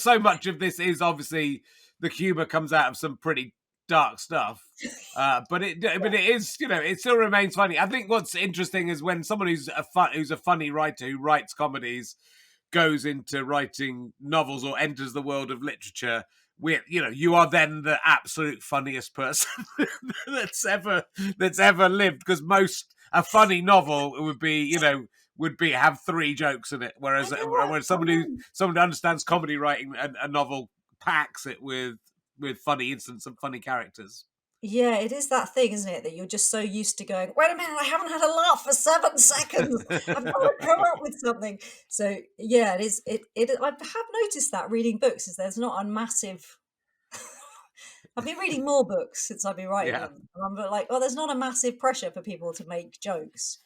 so much of this is obviously the humour comes out of some pretty dark stuff. But it is, it still remains funny. I think what's interesting is when someone who's a funny writer who writes comedies goes into writing novels or enters the world of literature, you are then the absolute funniest person that's ever lived, because a funny novel would be, have 3 jokes in it, whereas someone who understands comedy writing, a novel packs it with funny incidents and funny characters. Yeah, it is that thing, isn't it? That you're just so used to going, wait a minute, I haven't had a laugh for 7 seconds. I've got to come up with something. So yeah, it is. I have noticed that reading books is there's not a massive. I've been reading more books since I've been writing Yeah. them, and I'm like, oh, there's not a massive pressure for people to make jokes,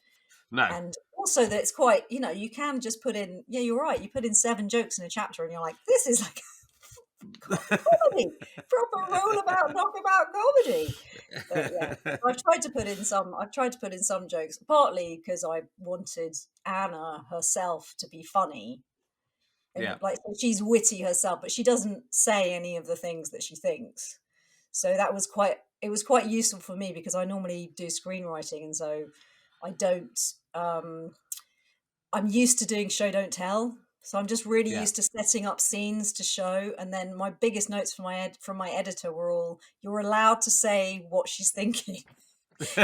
No. and also that it's quite, you can just put in. Yeah, you're right. You put in 7 jokes in a chapter, and you're like, this is like comedy, proper knockabout comedy. But yeah, I've tried to put in some jokes, partly because I wanted Anna herself to be funny, Yeah. and like she's witty herself, but she doesn't say any of the things that she thinks. So it was quite useful for me, because I normally do screenwriting, and so I don't. I'm used to doing show don't tell. So I'm just really Yeah. used to setting up scenes to show, and then my biggest notes from my editor were all, "You're allowed to say what she's thinking.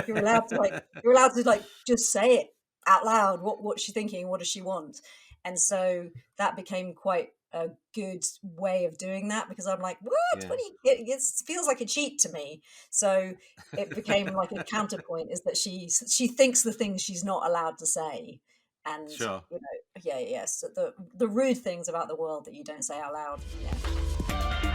You're allowed to like just say it out loud. What's she thinking? What does she want?" And so that became quite a good way of doing that, because I'm like, "What? Yeah. What do you? It feels like a cheat to me." So it became like a counterpoint, is that she thinks the things she's not allowed to say, and Sure. yeah, yeah. So the rude things about the world that you don't say out loud. Yeah.